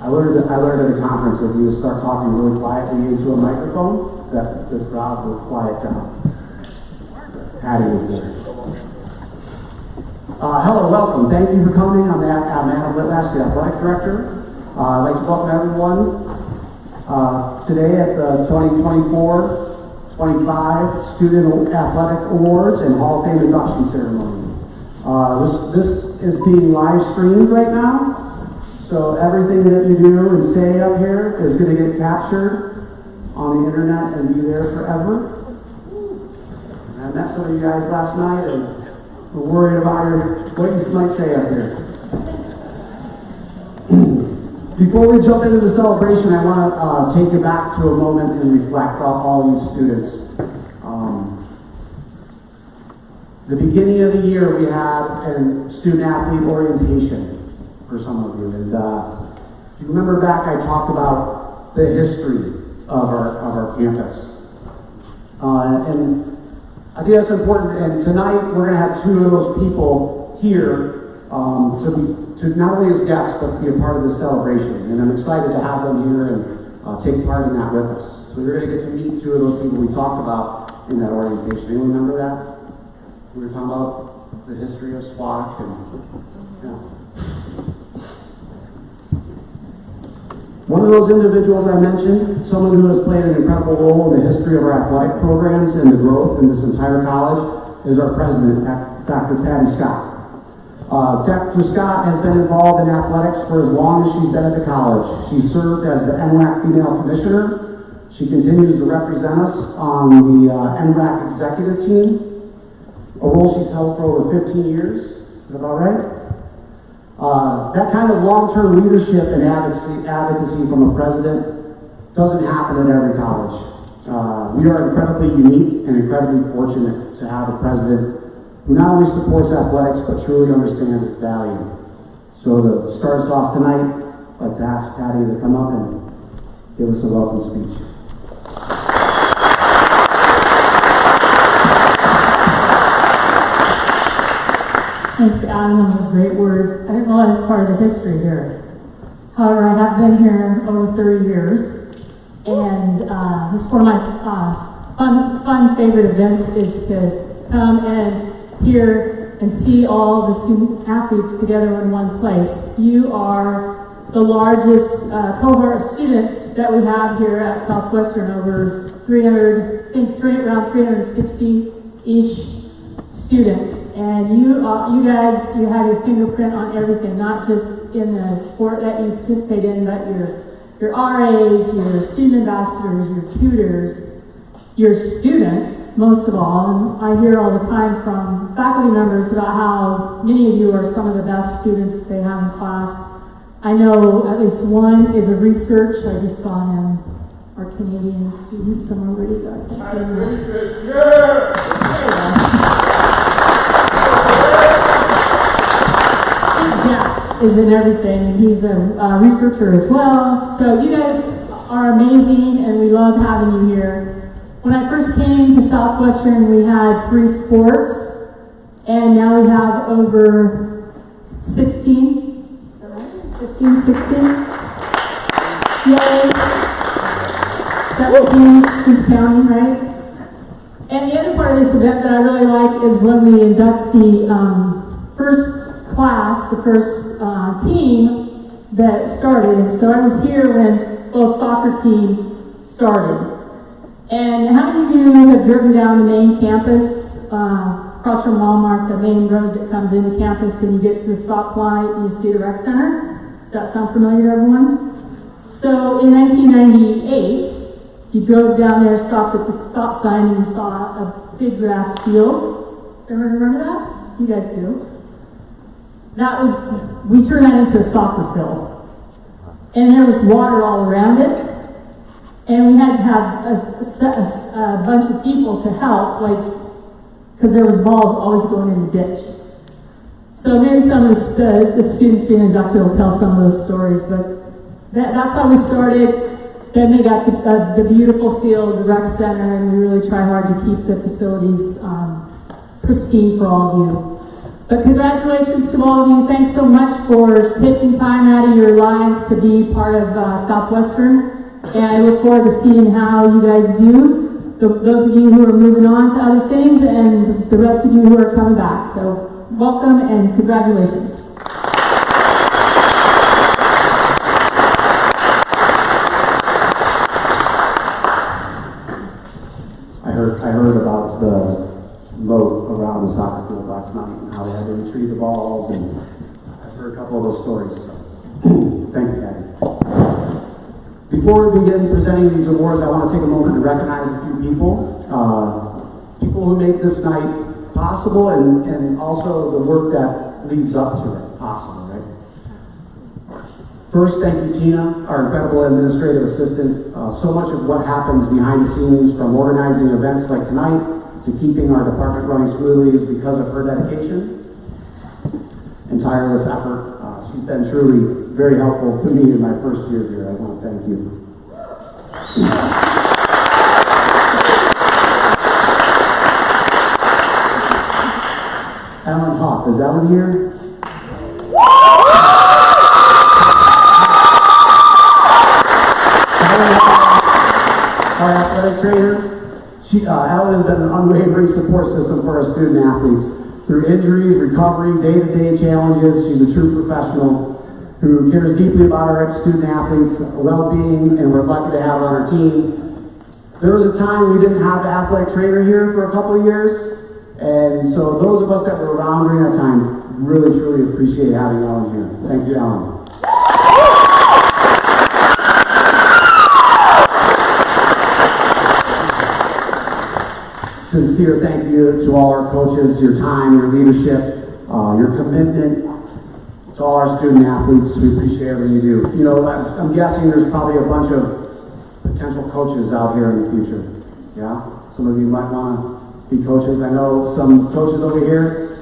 I learned at a conference that if you start talking really quietly into a microphone, that the crowd will quiet down. Patty is there. Hello, welcome. Thank you for coming. I'm Adam Whitlash, the athletic director. I'd like to welcome everyone today at the 2024-25 Student Athletic Awards and Hall of Fame induction ceremony. This is being live streamed right now. So everything that you do and say up here is going to get captured on the internet and be there forever. I met some of you guys last night and were worried about what you might say up here. Before we jump into the celebration, I want to take you back to a moment and reflect on all you students. The beginning of the year, we had a student athlete orientation for some of you. And if you remember back, I talked about the history of our campus. And I think that's important. And tonight, we're going to have two of those people here to not only as guests, but be a part of the celebration. And I'm excited to have them here and take part in that with us. So you're going to get to meet two of those people we talked about in that orientation. Anyone remember that? We were talking about the history of SWAC and yeah. One of those individuals I mentioned, someone who has played an incredible role in the history of our athletic programs and the growth in this entire college, is our president, Dr. Patty Scott. Dr. Scott has been involved in athletics for as long as she's been at the college. She served as the NWAC female commissioner. She continues to represent us on the NWAC executive team, a role she's held for over 15 years. Is that about right? That kind of long-term leadership and advocacy from a president doesn't happen at every college. We are incredibly unique and incredibly fortunate to have a president who not only supports athletics, but truly understands its value. So to start us off tonight, I'd like to ask Patty to come up and give us a welcome speech. Thanks, Adam, for great words. I didn't realize part of the history here. However, I have been here over 30 years, and this is one of my fun favorite events is to come and hear and see all the student athletes together in one place. You are the largest cohort of students that we have here at Southwestern, over 300, I think around 360-ish students. And you guys, you have your fingerprint on everything, not just in the sport that you participate in, but your RAs, your student ambassadors, your tutors, your students, most of all. And I hear all the time from faculty members about how many of you are some of the best students they have in class. I know at least one is a research. I just saw him, our Canadian student, somewhere. Where did I is in everything, and he's a researcher as well. So you guys are amazing, and we love having you here. When I first came to Southwestern, we had 3 sports, and now we have over 16. 15, 16? Yay! 17, who's counting, right? And the other part of this event that I really like is when we induct the first class, the first team that started. And so I was here when both soccer teams started. And how many of you have driven down the main campus, across from Walmart, the main road that comes into campus, and you get to the stoplight and you see the rec center? Does that sound familiar to everyone? So in 1998, you drove down there, stopped at the stop sign, and you saw a big grass field. Everyone remember that? You guys do. We turned that into a soccer field. And there was water all around it. And we had to have a bunch of people to help, because there was balls always going in the ditch. So maybe some of the students being inducted will tell some of those stories, but that's how we started. Then they got the beautiful field, the rec center, and we really try hard to keep the facilities pristine for all of you. But congratulations to all of you. Thanks so much for taking time out of your lives to be part of Southwestern. And I look forward to seeing how you guys do. Those of you who are moving on to other things and the rest of you who are coming back. So welcome and congratulations. I heard about the moat around the soccer field last night and how they had to retrieve the balls, and I've heard a couple of those stories. So thank you, Patty. Before we begin presenting these awards, I want to take a moment to recognize a few people. People who make this night possible and also the work that leads up to it possible, right? First, thank you, Tina, our incredible administrative assistant. So much of what happens behind the scenes, from organizing events like tonight to keeping our department running smoothly, is because of her dedication and tireless effort. She's been truly very helpful to me in my first year here. I want to thank you. Ellen Hoff, is Ellen here? Our athletic trainer. Ellen has been an unwavering support system for our student athletes. Through injuries, recovery, day-to-day challenges, she's a true professional who cares deeply about our student athletes' well-being, and we're lucky to have her on our team. There was a time we didn't have an athletic trainer here for a couple of years, and so those of us that were around during that time really, truly appreciate having Ellen here. Thank you, Ellen. Sincere thank you to all our coaches, your time, your leadership, your commitment to all our student athletes. We appreciate everything you do. You know, I'm guessing there's probably a bunch of potential coaches out here in the future. Yeah? Some of you might want to be coaches. I know some coaches over here,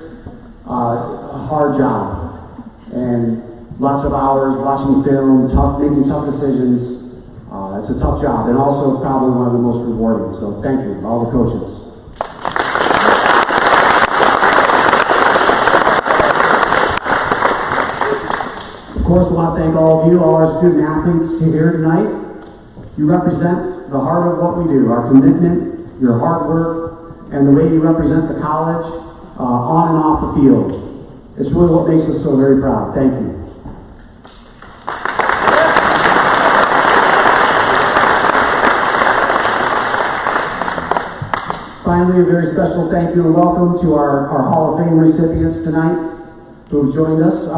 a hard job and lots of hours watching film, making tough decisions. It's a tough job and also probably one of the most rewarding. So thank you, all the coaches. Of course, I want to thank all of you, all our student athletes here tonight. You represent the heart of what we do, our commitment, your hard work, and the way you represent the college on and off the field. It's really what makes us so very proud. Thank you. Finally, a very special thank you and welcome to our Hall of Fame recipients tonight who have joined us.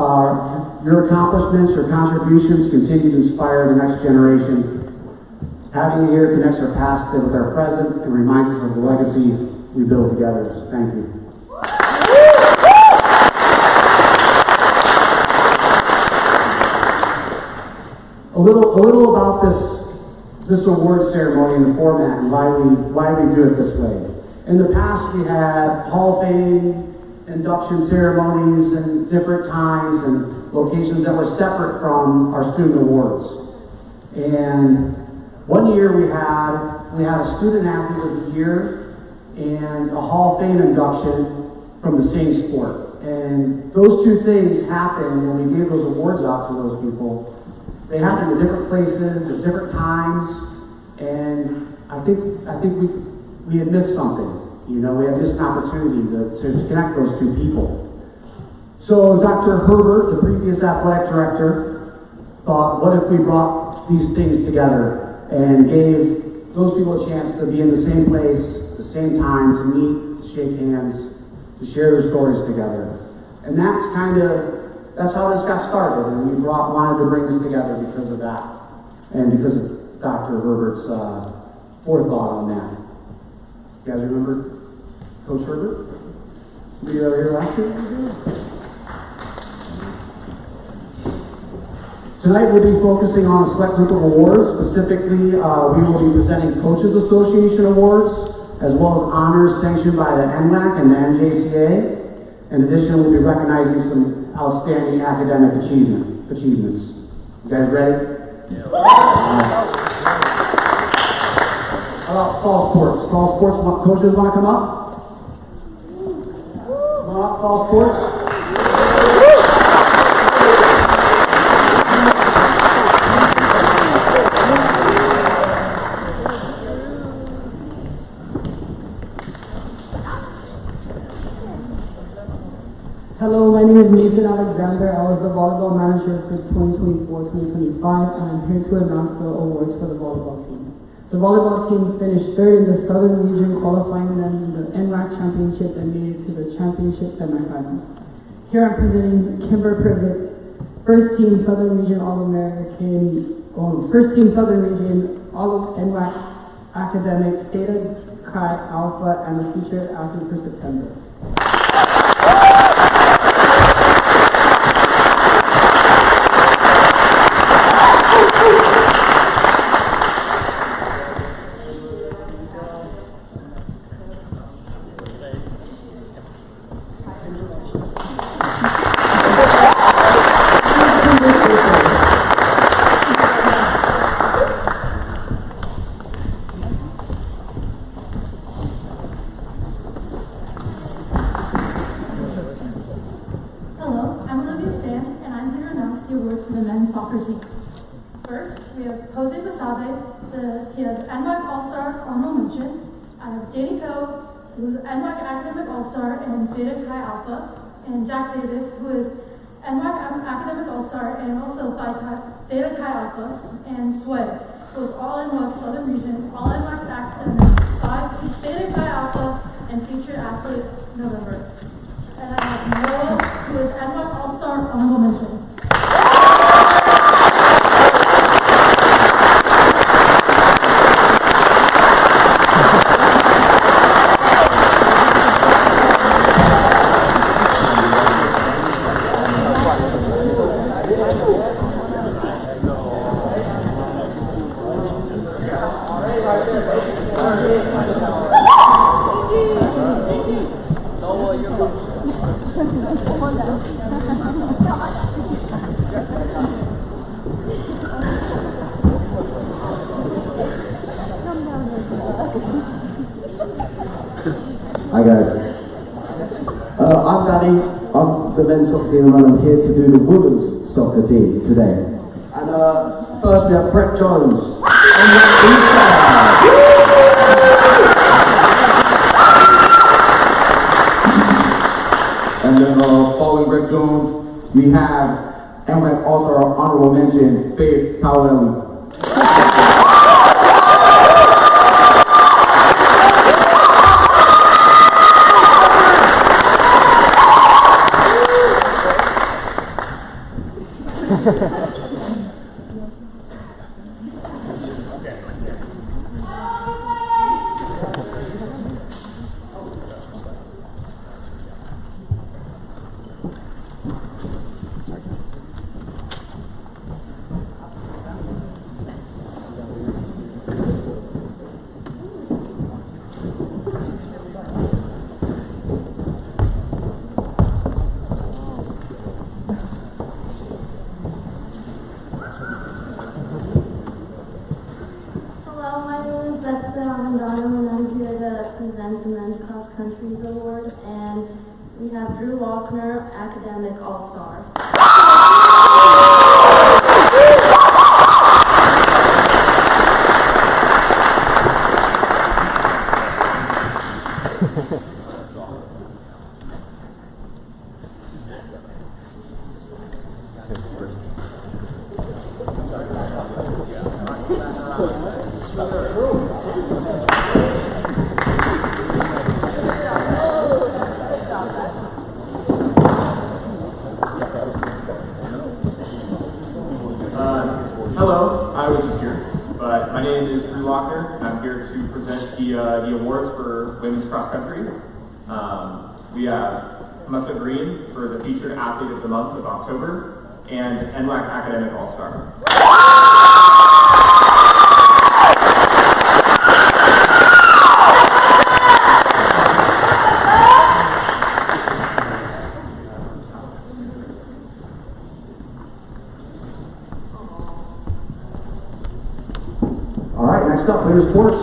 Your accomplishments, your contributions continue to inspire the next generation. Having you here connects our past with our present and reminds us of the legacy we build together. So thank you. A little about this award ceremony and the format and why we do it this way. In the past, we had Hall of Fame induction ceremonies and different times and locations that were separate from our student awards. And one year we had a student athlete of the year and a Hall of Fame induction from the same sport. And those two things happened when we gave those awards out to those people. They happened at different places, at different times, and I think we had missed something. You know, we had missed an opportunity to connect those two people. So Dr. Herbert, the previous athletic director, thought, what if we brought these things together and gave those people a chance to be in the same place, at the same time, to meet, to shake hands, to share their stories together. And that's how this got started, and we wanted to bring this together because of that, and because of Dr. Herbert's forethought on that. You guys remember Coach Herbert? Somebody over here last year? Tonight we'll be focusing on a select group of awards. Specifically, we will be presenting Coaches Association Awards, as well as honors sanctioned by the NWAC and the NJCA. In addition, we'll be recognizing some outstanding academic achievements. You guys ready? Yeah. How about fall sports? Fall sports coaches want to come up? Come on up, fall sports. Alexander. I was the volleyball manager for 2024-2025, and I'm here to announce the awards for the volleyball team. The volleyball team finished third in the Southern Region, qualifying then the NRAC Championships and made it to the championship semifinals. Here I'm presenting Kimber Privet's first team Southern Region All-American, first team Southern Region All NRAC Academic Theta Chi Alpha, and the featured athlete for September. Hello, I'm Olivia Sand, and I'm here to announce the awards for the men's soccer team. First, we have Jose Basabe. He has NWAC All-Star honorable mention. I have Danny Coe, who's NWAC Academic All-Star and Beta Chi Alpha, and Jack Davis, who is NWAC Academic All-Star and also Beta Chi Alpha, and Sway, who is all NWAC Southern Region, all NWAC Academic, Beta Chi Alpha, and featured athlete November. And I have Noah, who is NWAC All-Star honorable mention. Hi guys, I'm Danny, I'm the men's soccer team and I'm here to do the women's soccer team today. And first we have Brett Jones on the east side. And then following Brett Jones, we have NWAC All-Star honorable mention, Faith Towell. Present the Men's Cross Countries Award, and we have Drew Lochner, Academic All-Star. Hello, I was just here, but my name is Drew Lochner, and I'm here to present the awards for Women's Cross Country. We have Musa Green for the Featured Athlete of the Month of October, and NWAC Academic All-Star. All right, next up, Players Sports.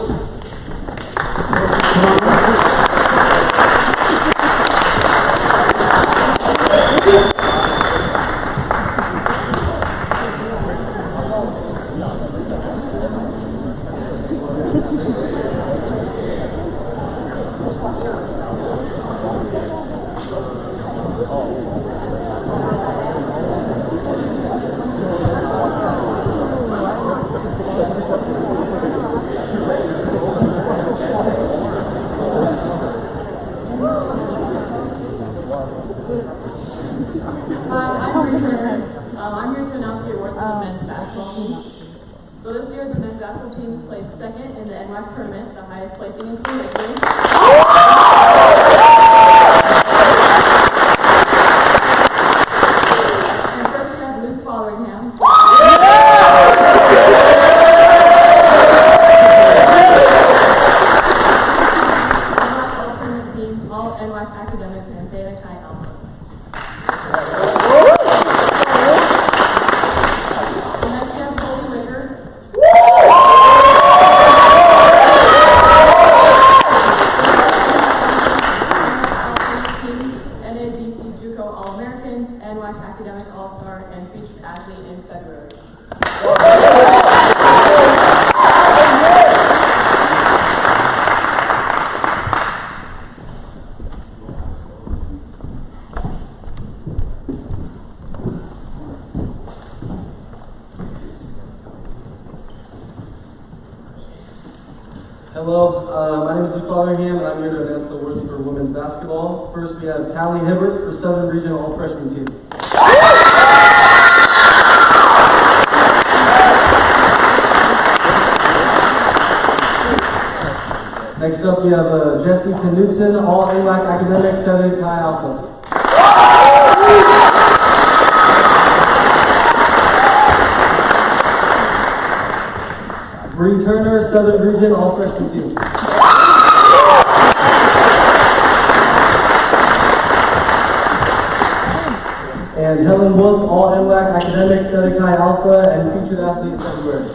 I'm here to announce the awards for the men's basketball team. So this year, the men's basketball team placed second in the NWAC tournament, the highest placing in school history. And first we have Luke Folleringham. All-tournament team, all NWAC academic, and Theta Chi Alpha. Next we have Colby Wicker. NABC JUCO All-American, NWAC Academic All-Star, and featured athlete in February. Hello, my name is Luke Folleringham, and I'm here to announce the awards for women's basketball. First, we have Callie Hibbert for Southern Regional All-Freshman Team. Next up, we have Jesse Knutson, All-AWAC Academic, Theta Chi Alpha. Bree Turner, Southern Region All-Freshman Team. And Helen Wolf, All-NWAC Academic, Theta Chi Alpha, and featured athlete in February.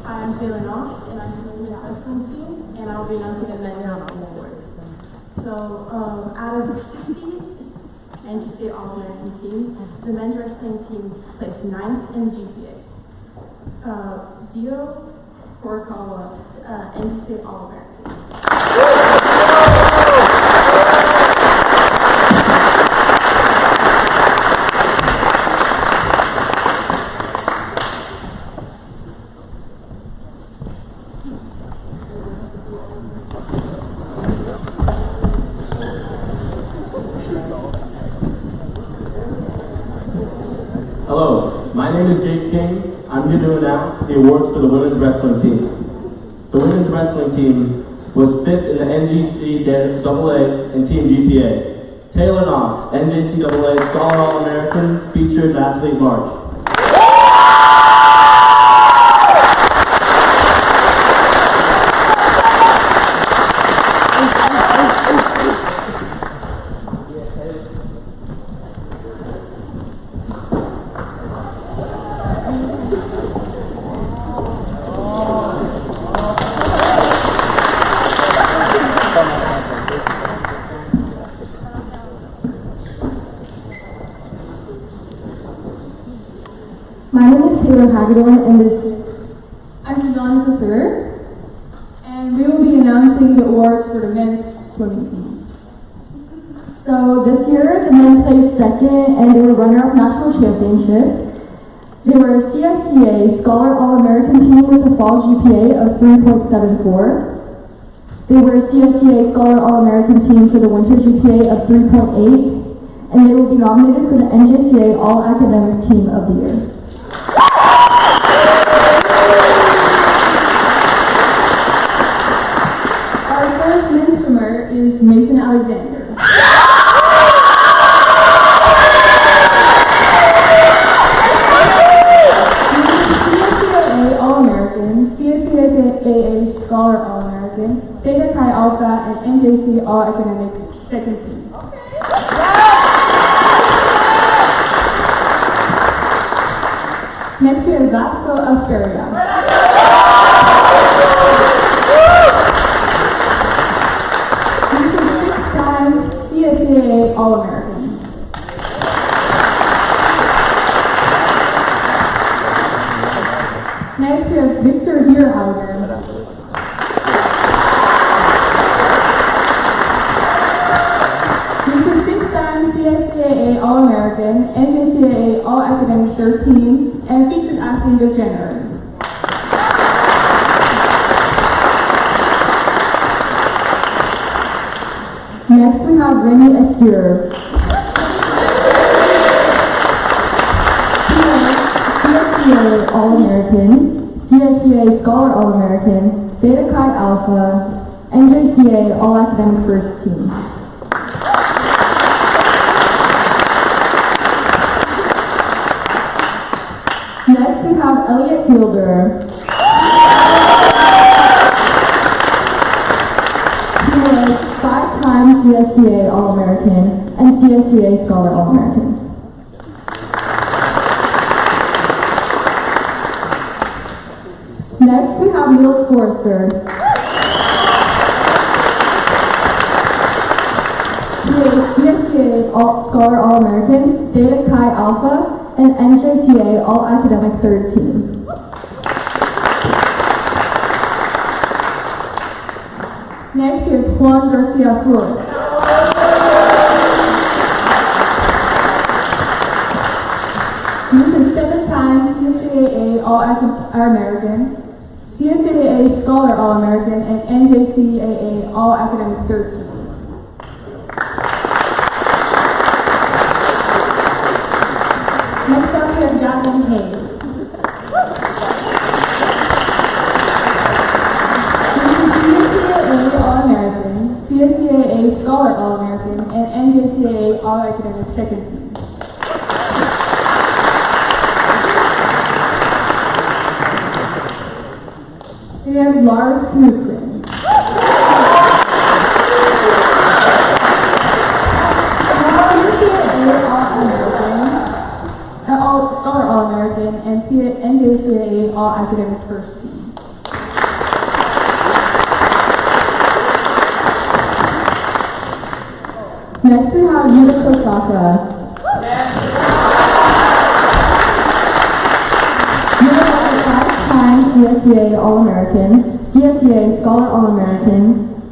I'm Taylor Knox, and I'm from the women's wrestling team, and I'll be announcing the men's wrestling awards. So, out of 60 NGC All-American teams, the men's wrestling team placed 9th in GPA. Dio Horikawa, NGC All-American. Hello, my name is Jake King. I'm here to announce the awards for the women's wrestling team. The women's wrestling team was 5th in the NGC AA and Team GPA. Taylor Knox, NJCAA Scholar All-American, featured athlete March. My name is Taylor Hagedorn, and I'm Suzanne Passeur, and we will be announcing the awards for the men's swimming team. So this year, the men placed second, and they were runner-up national championship. They were a CSCA Scholar All-American team with a fall GPA of 3.74. They were a CSCA Scholar All-American team for the winter GPA of 3.8, and they will be nominated for the NJCA All-Academic Team of the Year. Our first men's swimmer is Mason Alexander. CSCAA All-American, CSCAA Scholar All-American, Theta Chi Alpha, and NJC All-Academic Second Team. Next we have Vasco Asperia. He's a 6-time CSCAA All-American. All-American, NJCAA All-Academic 13, and Featured Athlete of January. Next, we have Remy Escure. CSCA All-American, CSCA Scholar All-American, Beta Chi Alpha, NJCA All-Academic First Team. Next, we have Elliot Fielder. He was 5 times CSCA All-American and CSCA Scholar All-American. Next, we have Niels Forrester. He is CSCA Scholar All-American, Beta Chi Alpha, and NJCA All-Academic 13. Next, we have Juan Garcia Flores. This is 7 times CSCAA All-American, CSCAA Scholar All-American, and NJCAA All-Academic 13. Next up, we have Jacqueline Hayes. CSCAA All-American, CSCAA Scholar All-American, and NJCAA All-Academic Second Team. We have Lars Knudsen. CSCAA All-American, Scholar All-American, and NJCAA All-Academic First Team. Next, we have Yuta Kosaka. Yuta was 5 times CSCA All-American, CSCA Scholar All-American,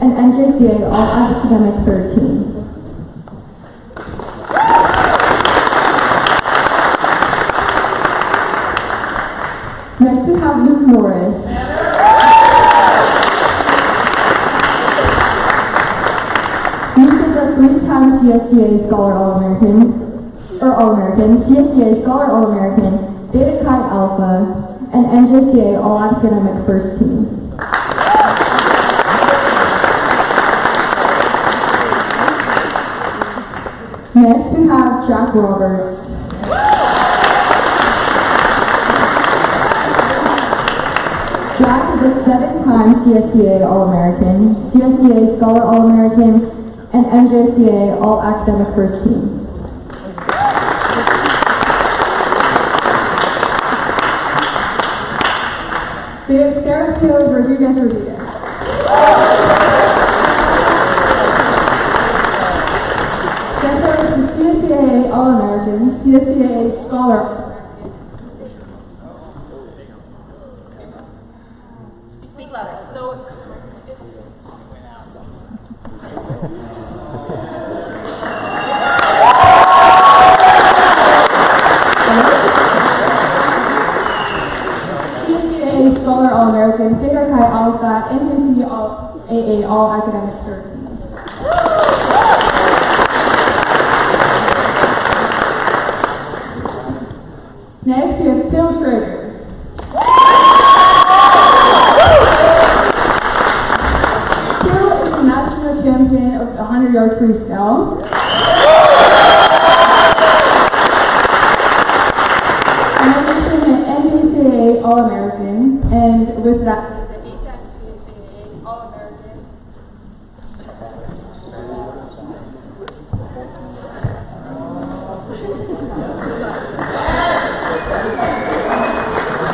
and NJCA All-Academic 13. Next, we have Luke Norris. Luke is a 3-time CSCA Scholar All-American, CSCA Scholar All-American, Beta Chi Alpha, and NJCA All-Academic First Team. Next, we have Jack Roberts. Jack is a 7-time CSCA All-American, CSCA Scholar All-American, and NJCA All-Academic First Team. We have Sarah Pio Rodriguez. Sarah is the CSCA All-American, CSCA Scholar. Speak louder. No. CSCA Scholar All-American, Beta Chi Alpha, NJCAA All-Academic 13. Next, we have Till Schrader. Till is the national champion of the 100-yard freestyle. And then he's an NJCAA All-American, and with that, he's an 8-time CSCAA All-American.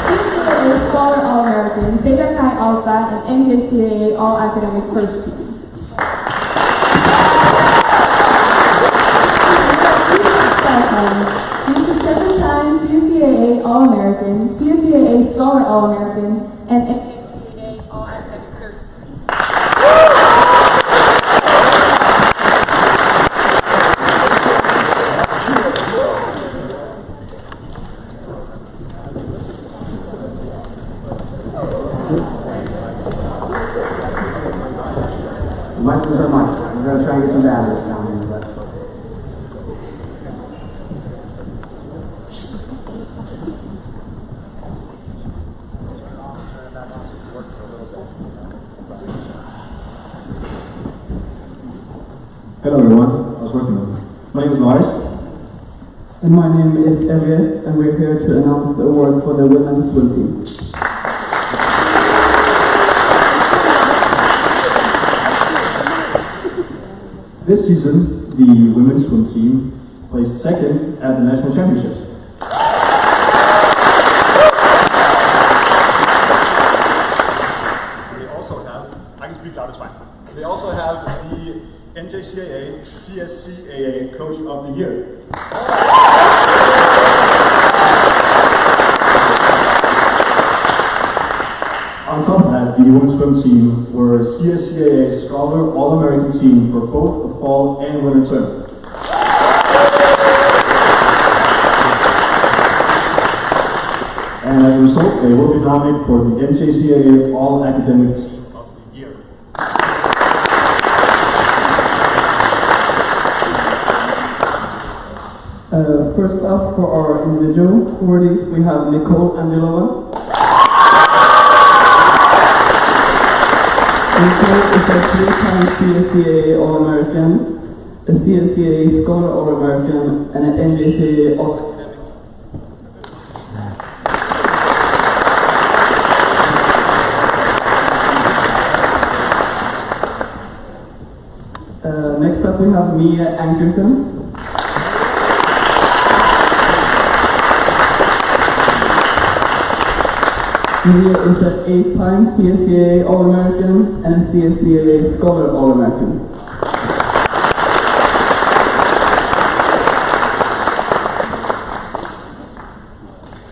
CSCAA Scholar All-American, Beta Chi Alpha, and NJCAA All-Academic First Team. He's a 7-time CSCAA All-American, CSCAA Scholar All-American, and NJCAA All-Academic 13. everyone. I was working on it. My name is Lars. And my name is Elliot, and we're here to announce the award for the women's swim team. This season, the women's swim team placed second at the national championships. They also have the NJCAA CSCAA Coach of the Year. On top of that, the women's swim team were CSCAA Scholar All-American Team for both the fall and winter term. And as a result, they will be nominated for the NJCAA All-Academic Team of the Year. First up for our individual awardees, we have Nicole Angelova. Nicole is a 3-time CSCAA All-American, a CSCAA Scholar All-American, and an NJCAA All-Academic. Next up we have Mia Ankerson. Mia is an 8-time CSCAA All-American and a CSCAA Scholar All-American.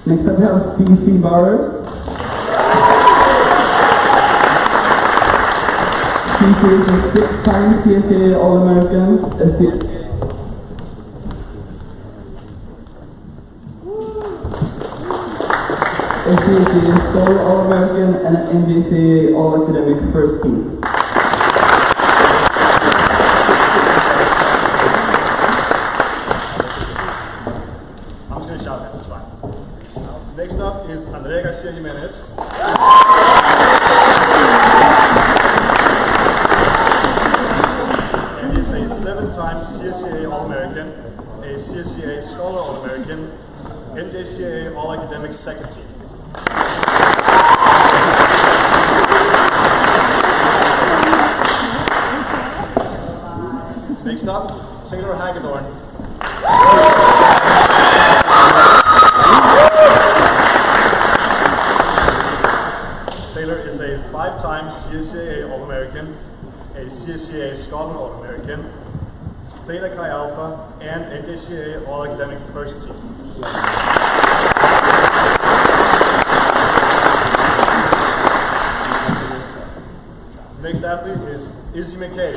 Next up we have C.C. Bauer. C.C. is a 6-time CSCAA All-American, a CSCAA Scholar All-American, and an NJCAA All-Academic First Team. I'm just going to shout, this is fine. Next up is Andrea Garcia Jimenez. And is a 7-time CSCAA All-American, a CSCAA Scholar All-American, NJCAA All-Academic Second Team. Next up, Taylor Hagedorn. Taylor is a 5-time CSCAA All-American, a CSCAA Scholar All-American, Theta Chi Alpha, and NJCAA All-Academic First Team. Next athlete is Izzy McKay.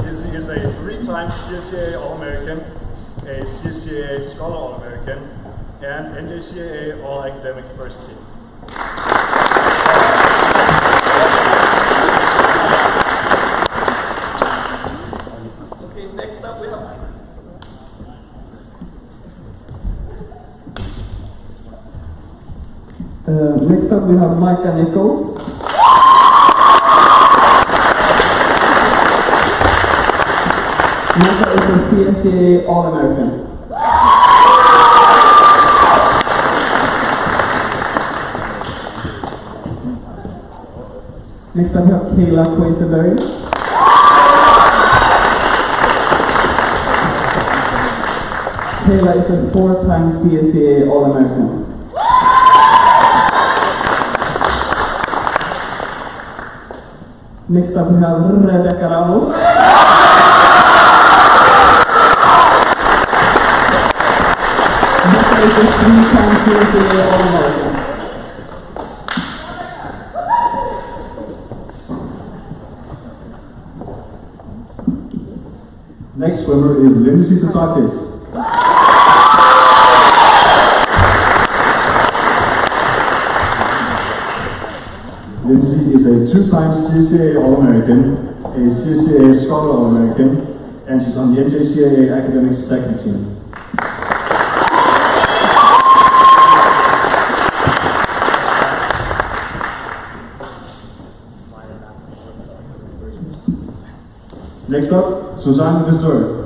Izzy is a 3-time CSCAA All-American, a CSCAA Scholar All-American, and NJCAA All-Academic First Team. Okay, next up we have Next up we have Micah Nichols. Micah is a CSCAA All-American. Next up we have Kayla Quaseberry. Kayla is a 4-time CSCAA All-American. Next up we have Rebecca Ramos. Rebecca is a 3-time CSCAA All-American. Next swimmer is Lindsay Tatakis. Lindsay is a 2-time CSCAA All-American, a CSCAA Scholar All-American, and she's on the NJCAA Academic Second Team. Next up, Suzanne Visser.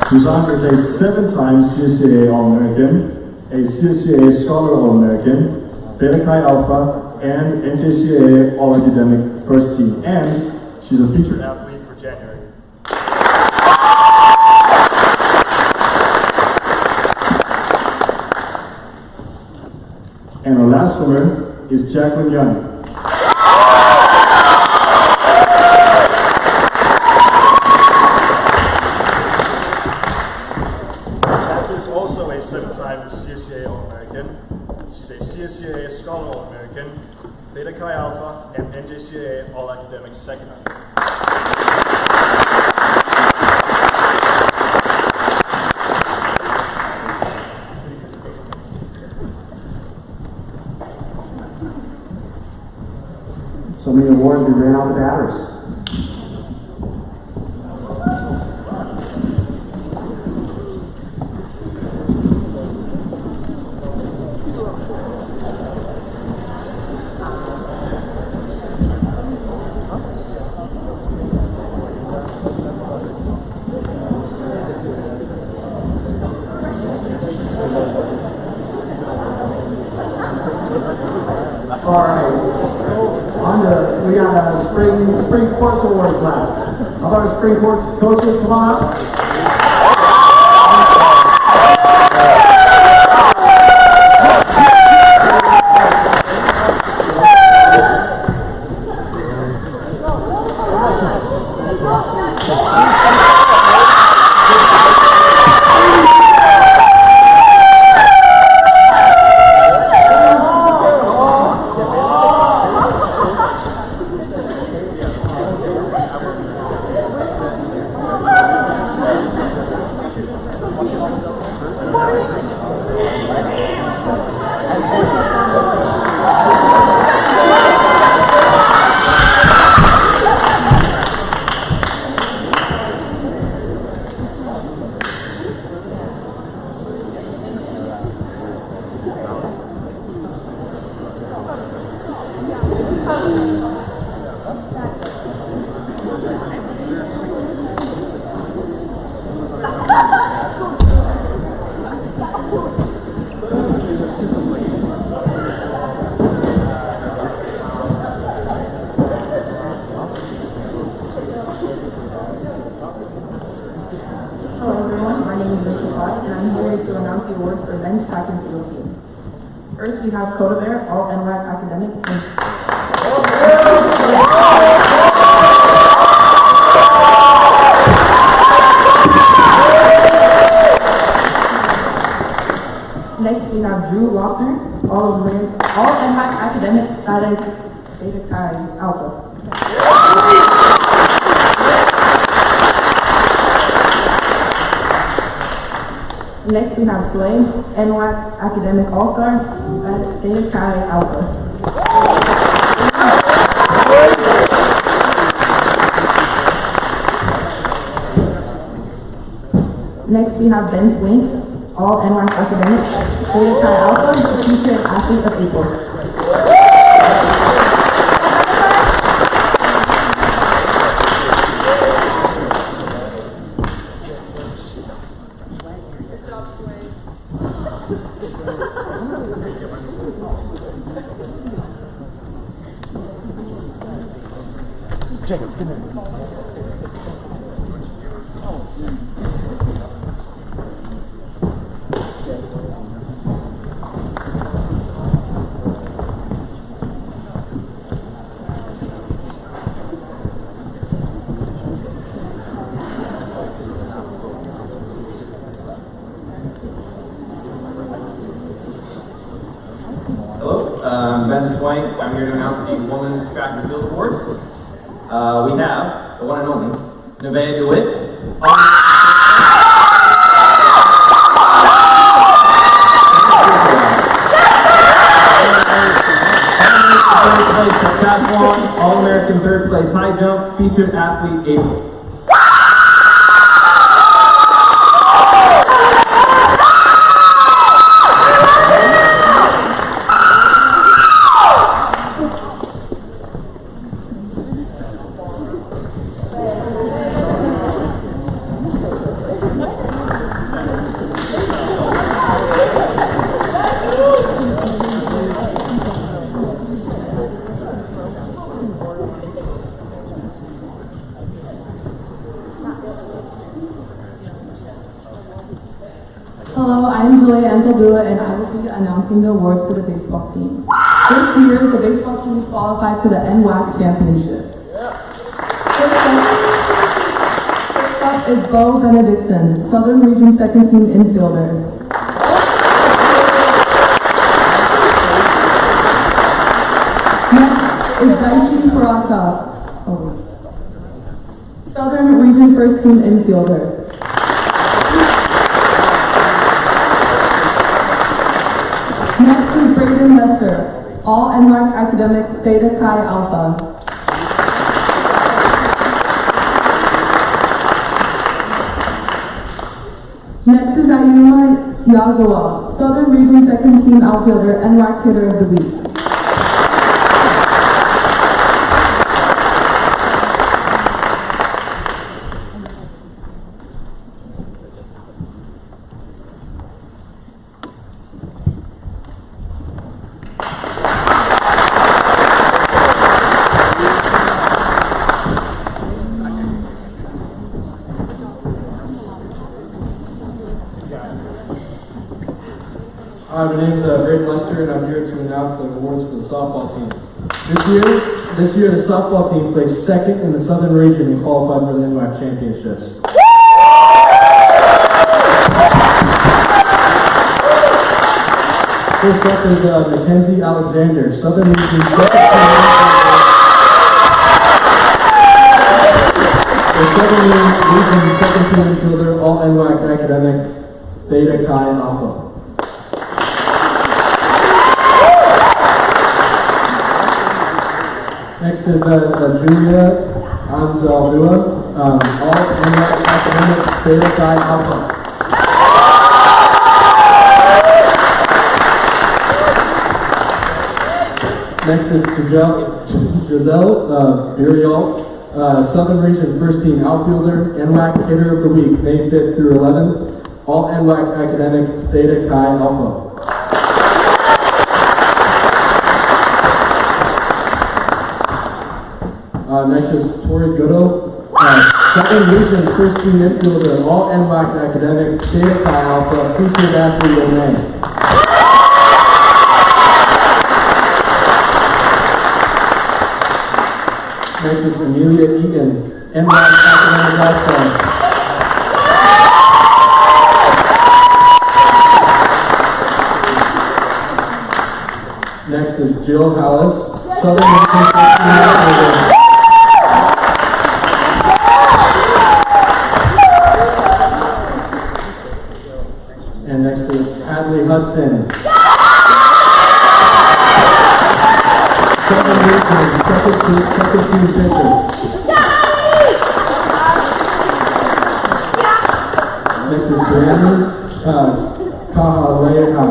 Suzanne is a 7-time CSCA All-American, a CSCA Scholar All-American, Theta Chi Alpha, and NJCAA All-Academic First Team, and she's a featured athlete for January. And our last swimmer is Jacqueline Young. Jacqueline is also a 7-time CSCA All-American. She's a CSCA Scholar All-American, Theta Chi Alpha, and NJCAA All-Academic Second Team. So many awards, we ran out of batteries. All right. We got spring sports awards left. How about our spring coaches? Come on up. Hello everyone, my name is Nikki Bott, and I'm here to announce the awards for men's track and field team. First, we have Coda Bear, all NWAC academic. Next, we have Drew Lochner, all NWAC academic, Theta Chi Alpha. Next, we have Slay, NWAC Academic All-Star at Theta Chi Alpha. Next, we have Ben Swink, all NWAC Academic, Theta Chi Alpha, featured athlete of April. Jacob, come here. Hello, I'm Ben Swank. I'm here to announce the Women's Track and Field Awards. We have the one and only Nevaeh DeWitt. Triathlon, All-American third place high jump, featured athlete April. Lua, and I will be announcing the awards for the baseball team. This year, the baseball team qualified for the NWAC championships. First up is Bo Benedictson, Southern Region Second Team infielder. Next is Daichi Kurata, Southern Region First Team infielder. Next is Braden Messer, all NWAC academic Theta Chi Alpha. Next is Ayuma Yazawa, Southern Region Second Team outfielder, NWAC hitter of the week. Hi, my name is Greg Lester, and I'm here to announce the awards for the softball team. This year, the softball team placed second in the Southern Region and qualified for the NWAC championships. First up is Mackenzie Alexander, Southern Region second team. The Southern Region second team infielder, all NWAC academic, Theta Chi Alpha. Next is Julia Anzaldua, all NWAC academic, Theta Chi Alpha. Next is Giselle Burial, Southern Region First Team outfielder, NWAC hitter of the week, May 5th through 11th, all NWAC academic, Theta Chi Alpha. Next is Tori Goodall, Southern Region First Team infielder, all NWAC academic, Theta Chi Alpha, featured athlete in May. Next is Amelia Egan, NWAC academic lifeguard. Next is Jill Hallis, Southern Region First Team infielder. And next is Hadley Hudson, Southern Region second team pitcher. Next is Brandon Kahaleha,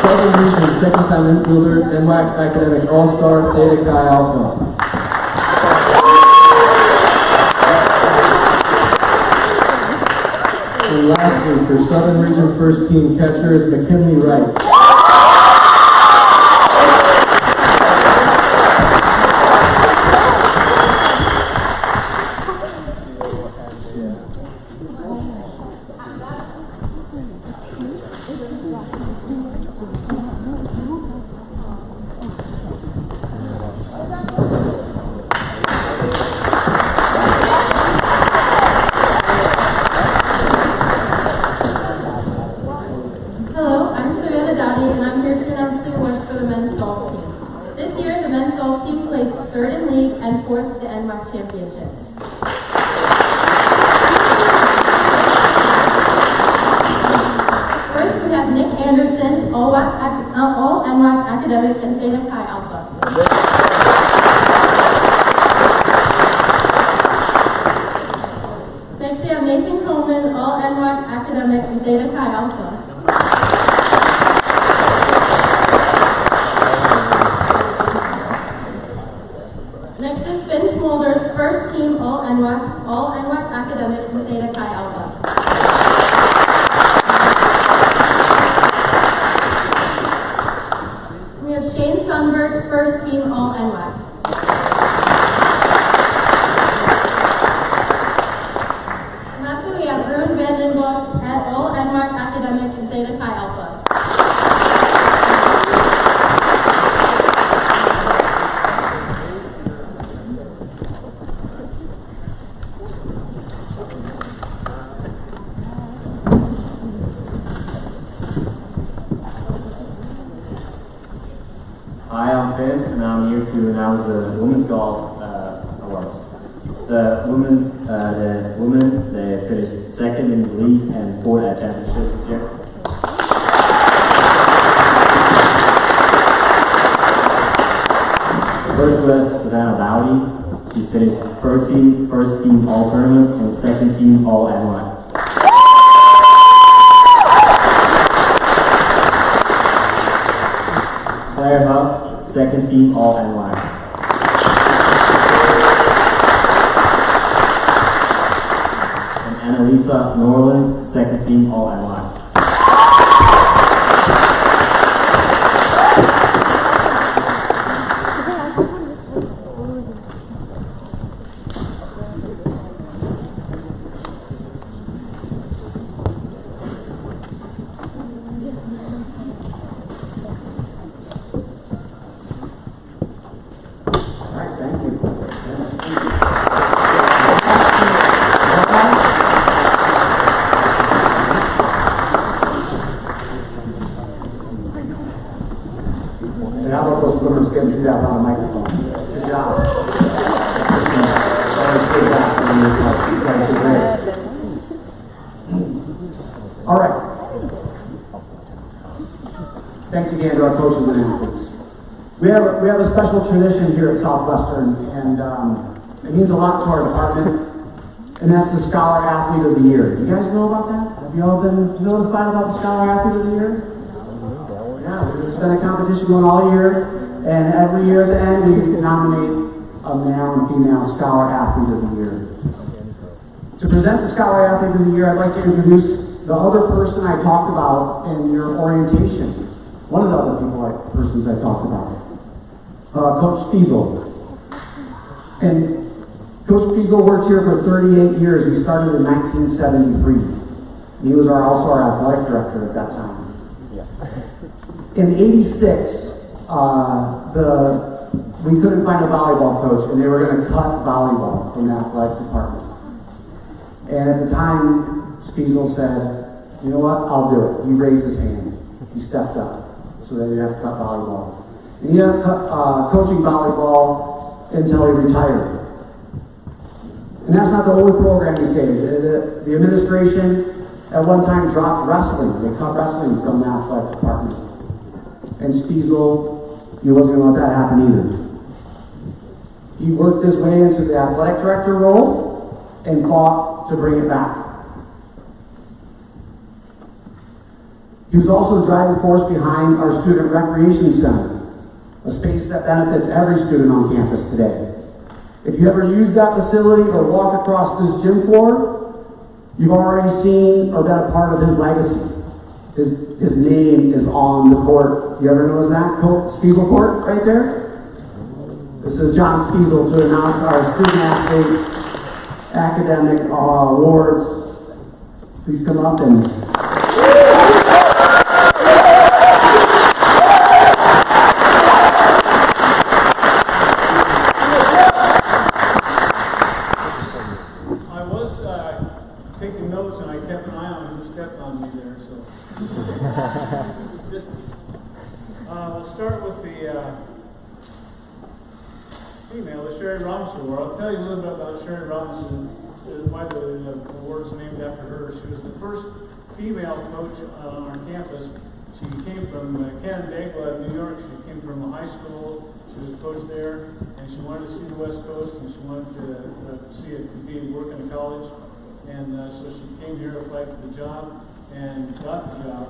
Southern Region second time infielder, NWAC academic all-star, Theta Chi Alpha. And lastly, for Southern Region First Team catcher is McKinley Wright. Hello, I'm Savannah Dowdy, and I'm here to announce the awards for the men's golf team. This year, the men's golf team placed third in league and fourth at the NWAC championships. First, we have Nick Anderson, all NWAC academic and Theta Chi Alpha. Next, we have Nathan Coleman, all NWAC academic and Theta Chi Alpha. Next is Finn Smolders, first team all NWAC academic with Theta Chi Alpha. We have Shane Sunberg, first team all NWAC. and I'm here to announce the women's golf awards. The women they finished second in the league and fourth at championships this year. First was Savannah Dowdy. She finished first team all tournament and second team all NY. Claire Huff, second team all NY. And Annalisa Norland, second team all NY. And how about those swimmers getting through that on the microphone? Good job. All right. Thanks again to our coaches and athletes. We have a special tradition here at Southwestern, and it means a lot to our department, and that's the Scholar Athlete of the Year. You guys know about that? Have you all been notified about the Scholar Athlete of the Year? Yeah, there's been a competition going all year, and every year at the end we nominate a male and female Scholar Athlete of the Year. To present the Scholar Athlete of the Year, I'd like to introduce the other person I talked about in your orientation. One of the other persons I talked about. Coach Spiesel. And Coach Spiesel worked here for 38 years. He started in 1973. He was also our athletic director at that time. In '86, we couldn't find a volleyball coach, and they were going to cut volleyball from the athletic department. And at the time, Spiesel said, "You know what? I'll do it." He raised his hand. He stepped up, so they didn't have to cut volleyball. And he ended up coaching volleyball until he retired. And that's not the only program he saved. The administration at one time dropped wrestling. They cut wrestling from the athletic department. And Spiesel, he wasn't going to let that happen either. He worked his way into the athletic director role and fought to bring it back. He was also the driving force behind our Student Recreation Center, a space that benefits every student on campus today. If you ever use that facility or walk across this gym floor, you've already seen or been a part of his legacy. His name is on the court. You ever notice that? Spiesel Court right there? This is John Spiesel to announce our student athlete academic awards. Please come up and taking notes and I kept an eye on who stepped on me there, so. We'll start with the female, the Sherry Robinson Award. I'll tell you a little bit about Sherry Robinson, why the award is named after her. She was the first female coach on our campus. She came from Canandaigua, New York. She came from a high school. She was a coach there, and she wanted to see the West Coast, and she wanted to see it compete and work in a college. And so she came here, applied for the job, and got the job.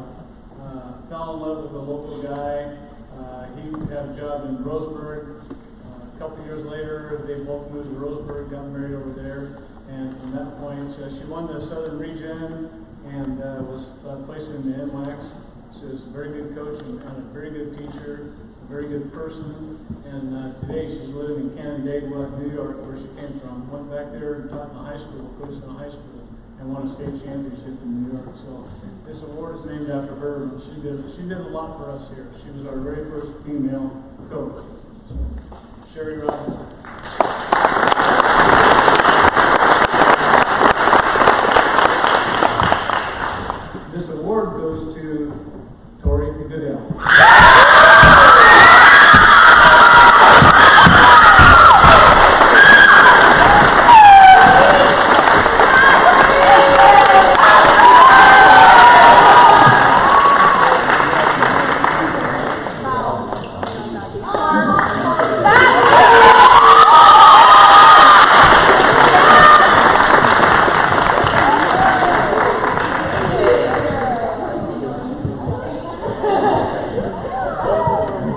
Fell in love with a local guy. He had a job in Roseburg. A couple years later, they both moved to Roseburg, got married over there. And from that point, she won the Southern Region and was placed in the NWACs. She was a very good coach and a very good teacher, a very good person. And today she's living in Canandaigua, New York, where she came from. Went back there and taught in the high school, coached in the high school, and won a state championship in New York. So this award is named after her. And she did a lot for us here. She was our very first female coach. So, Sherry Robinson. This award goes to Tori Goodell.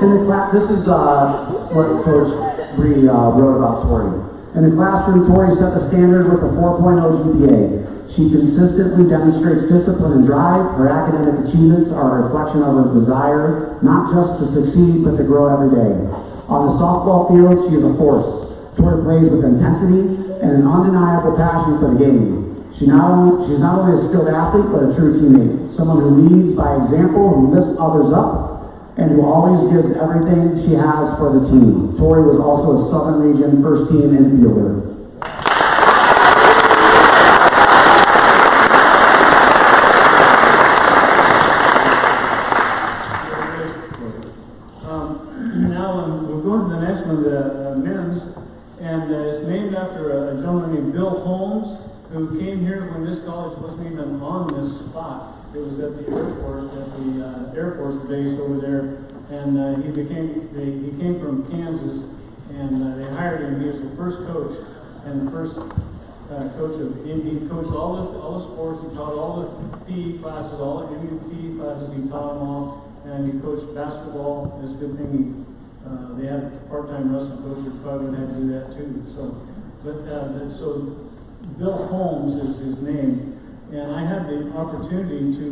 This is what Coach Bree wrote about Tori. In the classroom, Tori set the standard with a 4.0 GPA. She consistently demonstrates discipline and drive. Her academic achievements are a reflection of her desire not just to succeed, but to grow every day. On the softball field, she is a force. Tori plays with intensity and an undeniable passion for the game. She's not only a skilled athlete, but a true teammate. Someone who leads by example, who lifts others up, and who always gives everything she has for the team. Tori was also a Southern Region first team infielder. It's named after a gentleman named Bill Holmes, who came here when this college wasn't even on this spot. It was at the Air Force base over there, and he came from Kansas, and they hired him. He was the first coach, and the first coach of, he coached all the sports. He taught all the PE classes, all the PE classes. He taught them all, and he coached basketball. It's a good thing they had a part-time wrestling coach who probably had to do that too. So Bill Holmes is his name, and I had the opportunity to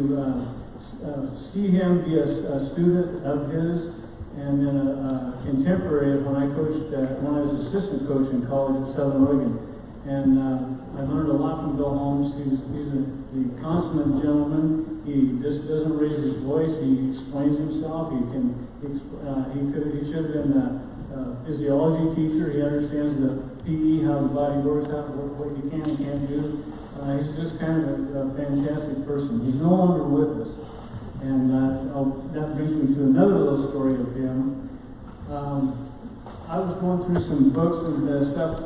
see him be a student of his, and then a contemporary when I coached, when I was assistant coach in college at Southern Oregon. And I learned a lot from Bill Holmes. He's a consummate gentleman. He just doesn't raise his voice. He explains himself. He should have been a physiology teacher. He understands the PE, how the body works, what you can and can't do. He's just kind of a fantastic person. He's no longer with us. And that brings me to another little story of him. I was going through some books and stuff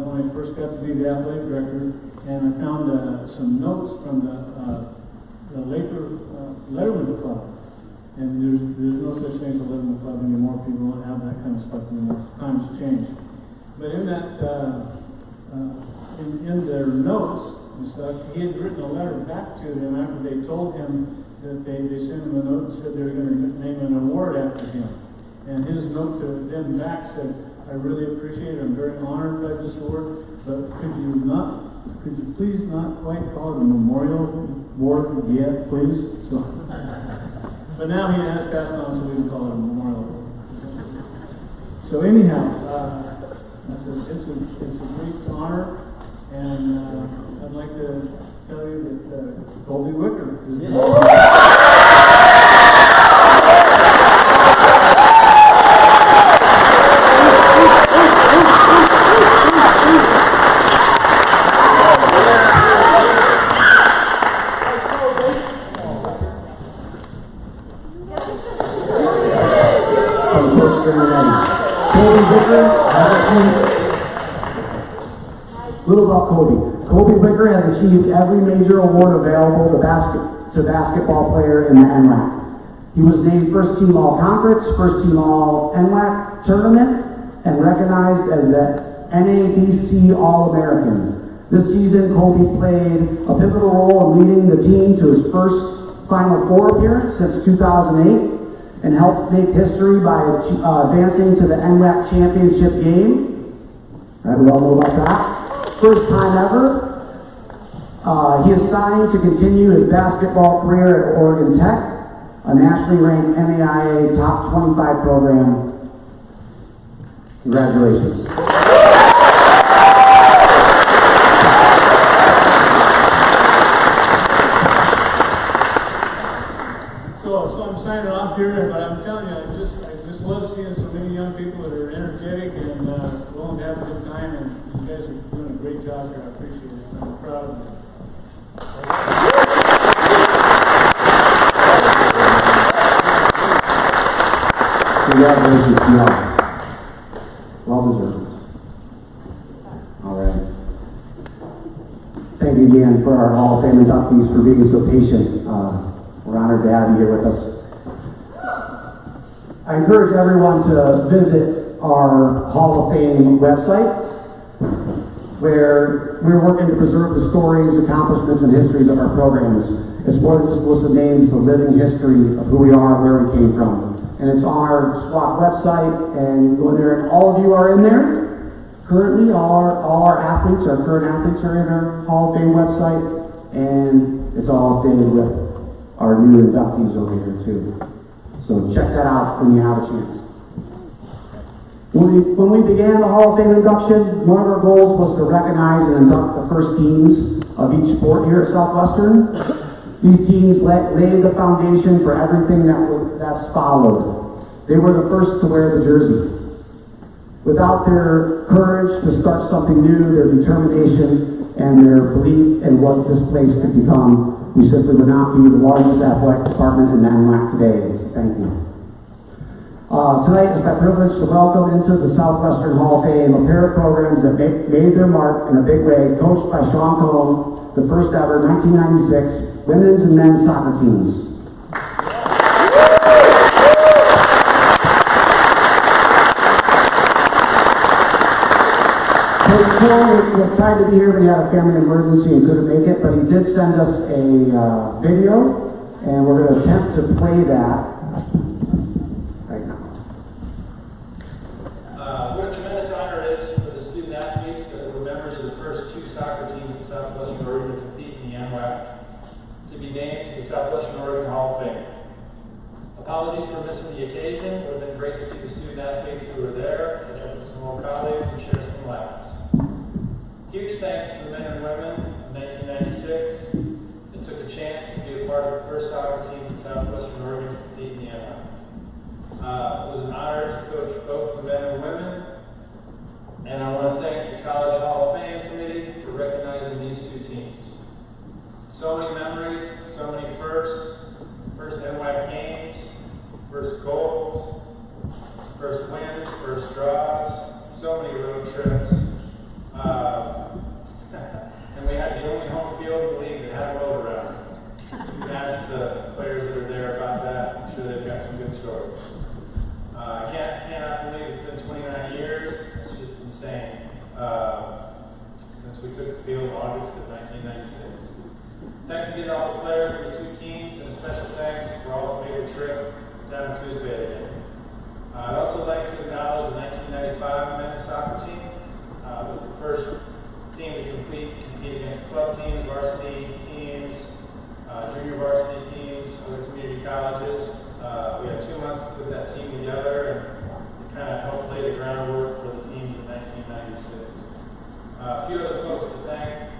when I first got to be the athletic director, and I found some notes from the Laker Letterman Club. And there's no such thing as a Letterman Club anymore. People don't have that kind of stuff anymore. Times change. But in that, in their notes and stuff, he had written a letter back to them after they told him that they sent him a note and said they were going to name an award after him. And his note to them back said, "I really appreciate it. I'm very honored by this award, but could you please not quite call it a memorial award yet, please?" So, but now he has passed on, so we can call it a memorial award. So anyhow, it's a great honor, and I'd like to tell you that Colby Wicker is the little about Colby. Colby Wicker has achieved every major award available to basketball player in the NWAC. He was named first team all conference, first team all NWAC tournament, and recognized as the NABC All-American. This season, Colby played a pivotal role in leading the team to his first Final Four appearance since 2008, and helped make history by advancing to the NWAC championship game. All right, we all know about that. First time ever. He is signed to continue his basketball career at Oregon Tech, a nationally ranked NAIA top 25 program. Congratulations. So I'm signing off here, but I'm telling you, I just love seeing so many young people that are energetic and willing to have a good time, and you guys are doing a great job here. I appreciate it. I'm proud of you. Congratulations to y'all. Well deserved. All right. Thank you again for our Hall of Fame inductees for being so patient. We're honored to have you here with us. I encourage everyone to visit our Hall of Fame website, where we're working to preserve the stories, accomplishments, and histories of our programs. It's more than just a list of names, it's a living history of who we are, where we came from, and it's on our SWAC website, and you go in there, and all of you are in there. Currently, all our athletes, our current athletes are in our Hall of Fame website, and it's all updated with our new inductees over here too. So check that out when you have a chance. When we began the Hall of Fame induction, one of our goals was to recognize and induct the first teams of each sport here at Southwestern. These teams laid the foundation for everything that's followed. They were the first to wear the jersey. Without their courage to start something new, their determination, and their belief in what this place could become, we simply would not be the largest athletic department in NWAC today. So thank you. Tonight it's my privilege to welcome into the Southwestern Hall of Fame a pair of programs that made their mark in a big way, coached by Sean Cohn, the first ever 1996 women's and men's soccer teams. Coach Cohn tried to be here, but he had a family emergency and couldn't make it, but he did send us a video, and we're going to attempt to play that. What a tremendous honor it is for the student athletes that were members of the first two soccer teams in Southwestern Oregon to compete in the NWAC to be named to the Southwestern Oregon Hall of Fame. Apologies for missing the occasion. It would have been great to see the student athletes who were there, catch up with some old colleagues, and share some laughs. Huge thanks to the men and women of 1996 that took a chance to be a part of the first soccer team in Southwestern Oregon to compete in the NWAC. It was an honor to coach both the men and women, and I want to thank the College Hall of Fame Committee for recognizing these two teams. So many memories, so many firsts NWAC games, first goals, first wins, first draws, so many road trips. And we had the only home field in the league that had a moat around it. You can ask the players that are there about that. I'm sure they've got some good stories. I cannot believe it's been 29 years. It's just insane. Since we took the field in August of 1996. Thanks again to all the players of the two teams, and a special thanks for all who made the trip down to Coos Bay today. I'd also like to acknowledge the 1995 men's soccer team. It was the first team to compete against club teams, varsity teams, junior varsity teams, other community colleges. We had 2 months to put that team together, and it kind of helped lay the groundwork for the teams in 1996. A few other folks to thank.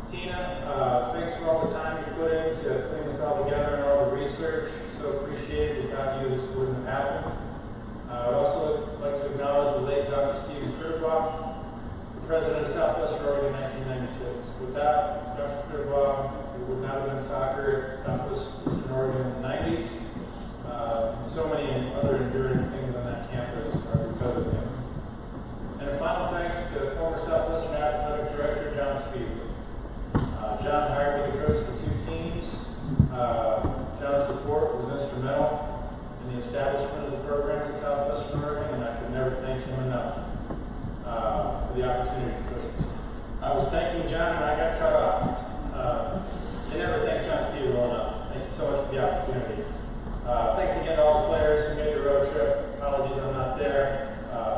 Tina, thanks for all the time you put in to clean this all together and all the research. So appreciate it. Without you, this wouldn't have happened. I'd also like to acknowledge the late Dr. Stephen Kruboff, the president of Southwestern Oregon in 1996. Without Dr. Kruboff, we would not have been soccer at Southwestern Oregon in the 90s. So many other enduring things on that campus are because of him. And a final thanks to former Southwestern Athletic Director John Speedley. John hired me to coach the two teams. John's support was instrumental in the establishment of the program in Southwestern Oregon, and I could never thank him enough for the opportunity to coach. I was thanking John and I got cut off. They never thanked John Speedley well enough. Thank you so much for the opportunity. Thanks again to all the players who made the road trip. Apologies I'm not there.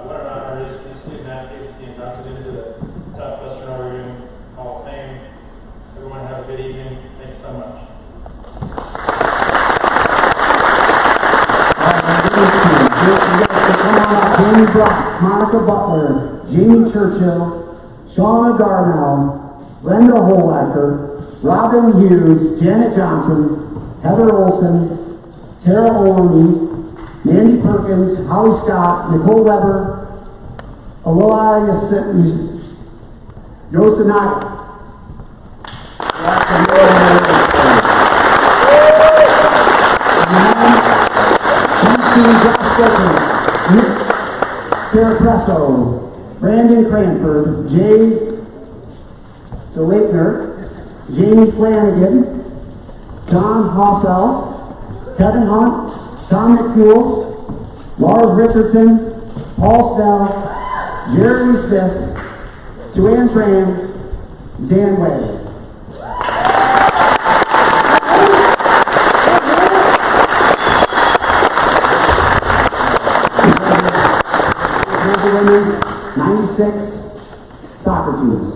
What an honor it is for these student athletes to be inducted into the Southwestern Oregon Hall of Fame. Everyone have a good evening. Thanks so much. Jamie Brock, Monica Butler, Jamie Churchill, Shauna Garnell, Brenda Holacker, Robin Hughes, Janet Johnson, Heather Olson, Tara Olney, Mandy Perkins, Holly Scott, Nicole Weber, Aloha Yosanagi. Kara Presso, Brandon Cranford, Jay DeLakener, Jamie Flanagan, John Hossell, Kevin Hunt, Tom McCool, Lars Richardson, Paul Snell, Jeremy Smith, Joanne Tran, Dan Way. 96 soccer teams.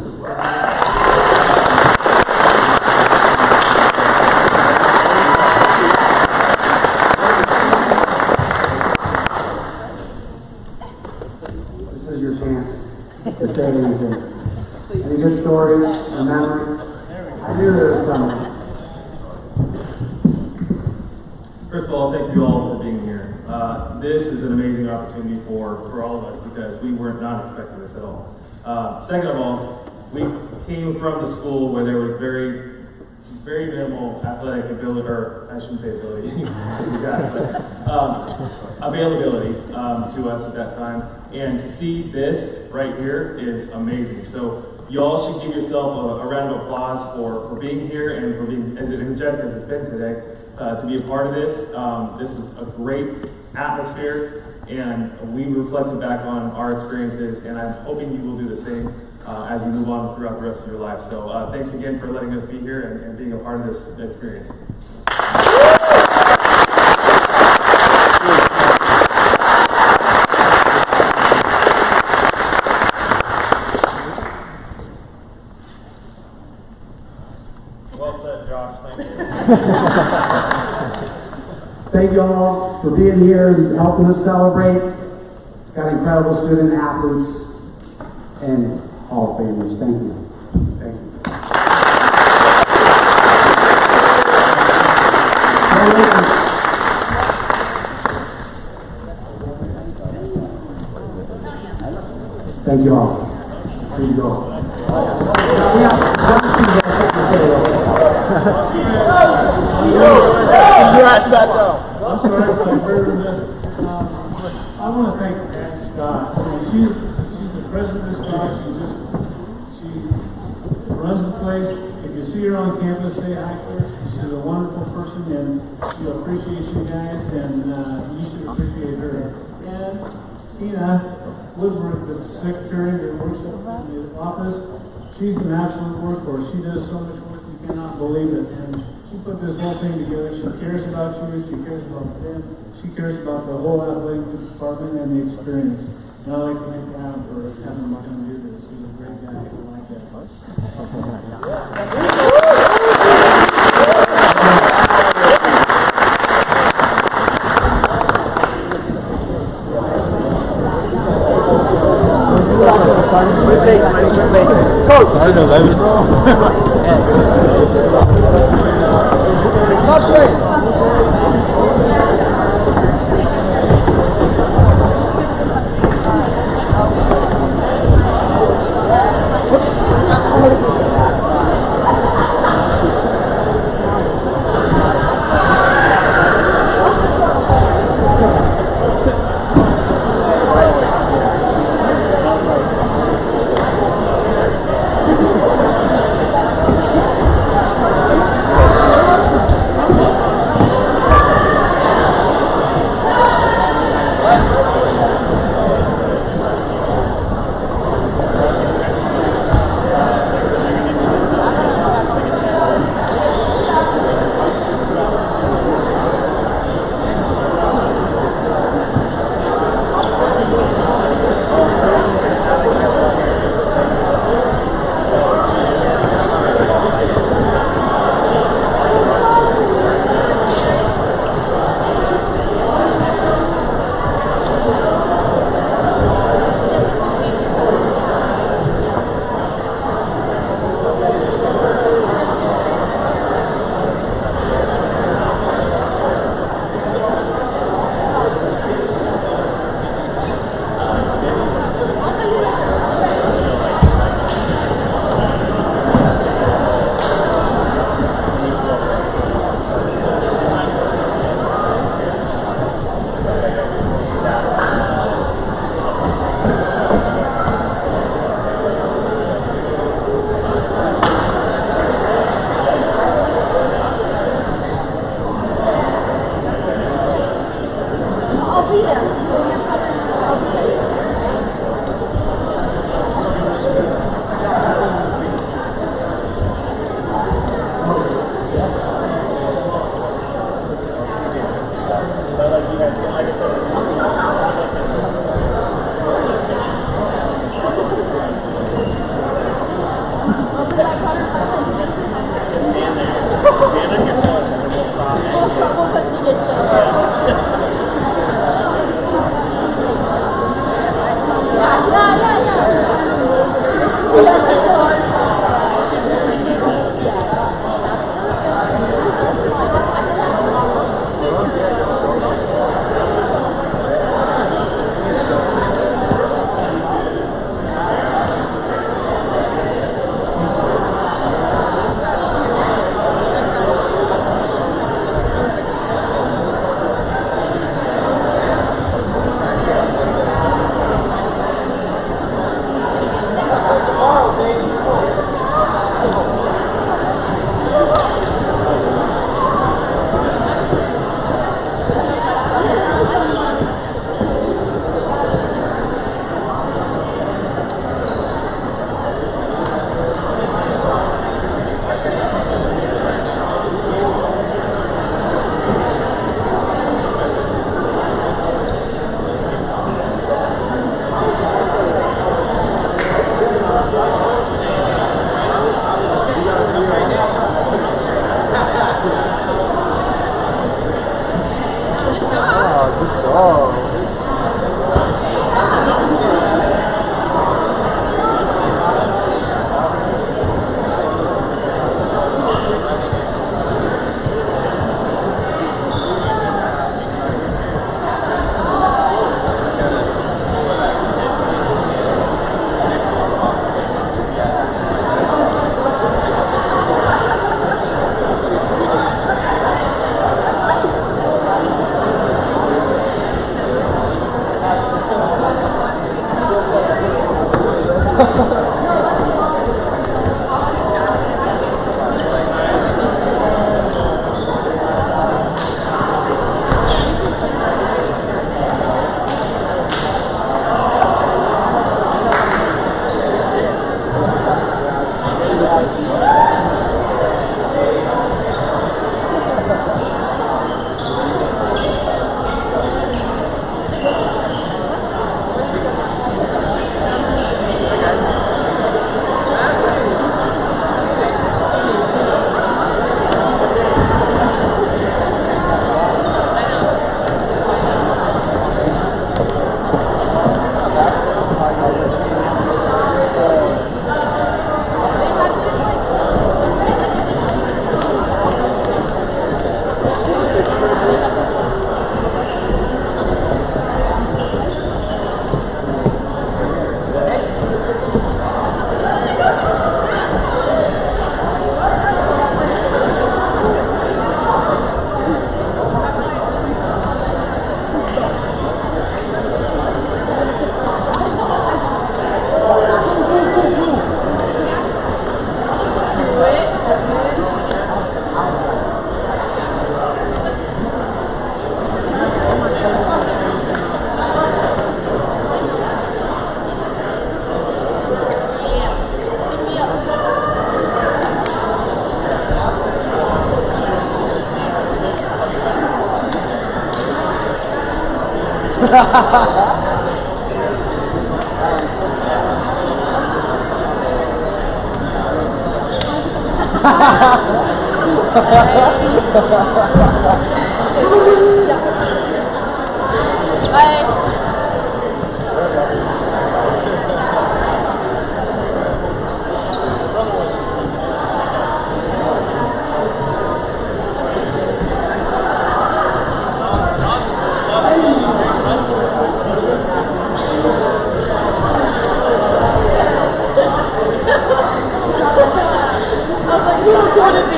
This is your chance to say anything. Any good stories or memories? I knew there was some. First of all, thank you all for being here. This is an amazing opportunity for all of us because we were not expecting this at all. Second of all, we came from the school where there was very minimal athletic ability, or I shouldn't say ability, you got it, but availability to us at that time. And to see this right here is amazing. So y'all should give yourself a round of applause for being here and for being as energetic as it's been today to be a part of this. This is a great atmosphere, and we reflected back on our experiences, and I'm hoping you will do the same as you move on throughout the rest of your life. So thanks again for letting us be here and being a part of this experience. Well said, Josh. Thank you. Thank you all for being here and helping us celebrate. Got incredible student athletes and Hall of Famers. Thank you. Thank you. Thank you all. Here you go. I'm sorry if I heard this. I want to thank Ann Scott. She's the president of Scott. She runs the place. If you see her on campus, say hi to her. She's a wonderful person, and she'll appreciate you guys, and you should appreciate her. And Tina Woodward, the secretary that works in the office, she's an absolute workhorse. She does so much work, you cannot believe it. And she put this whole thing together. She cares about you, she cares about them, she cares about the whole athletic department and the experience. And I'd like to thank Adam for having him come do this. He's a great guy. I like that. I was like, who recorded me?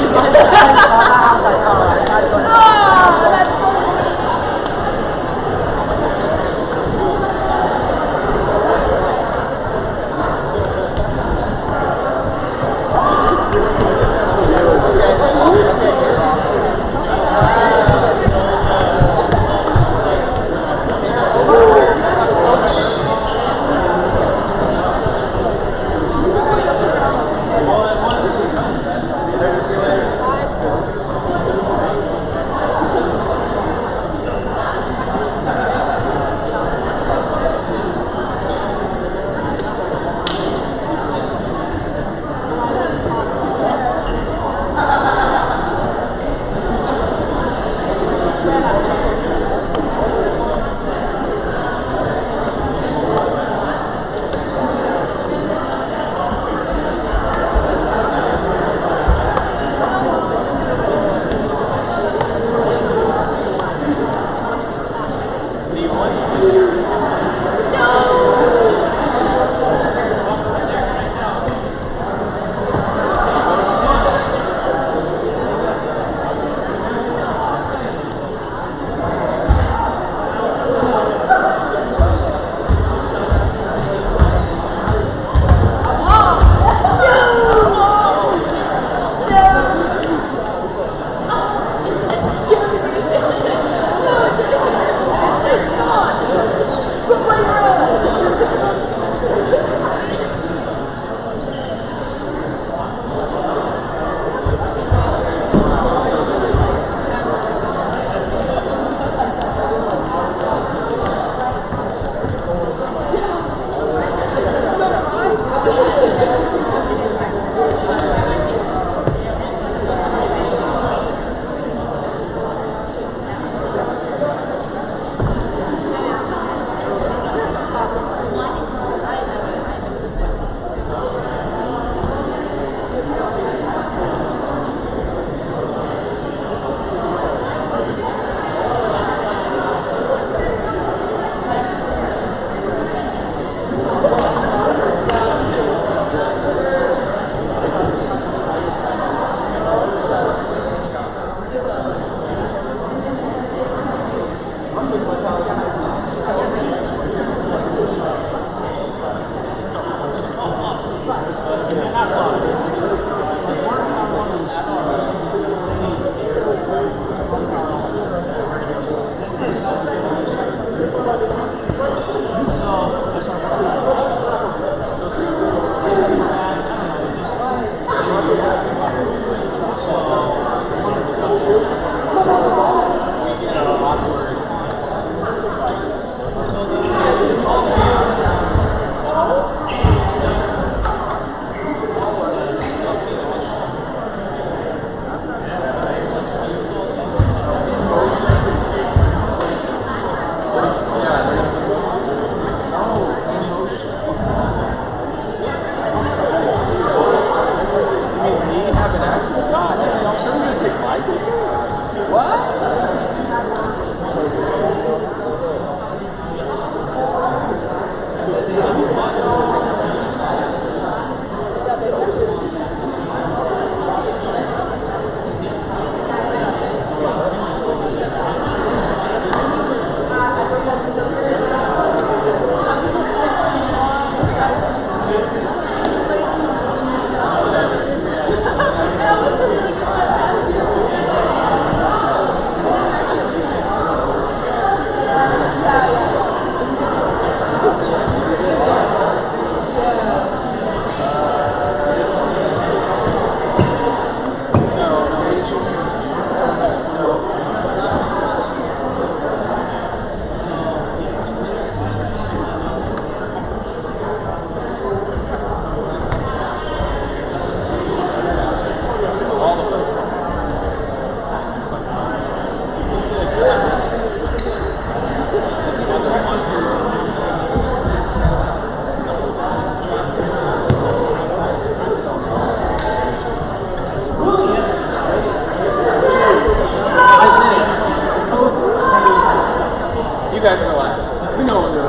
guys are alive. We know what they're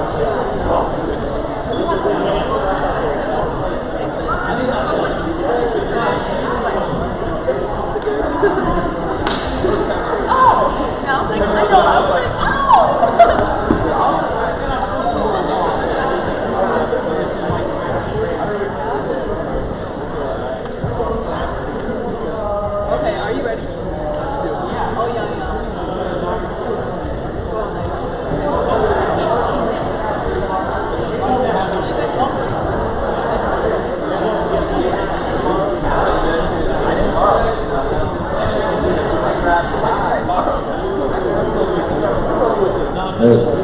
Okay, are you ready? Yeah. Oh, yeah. Hey.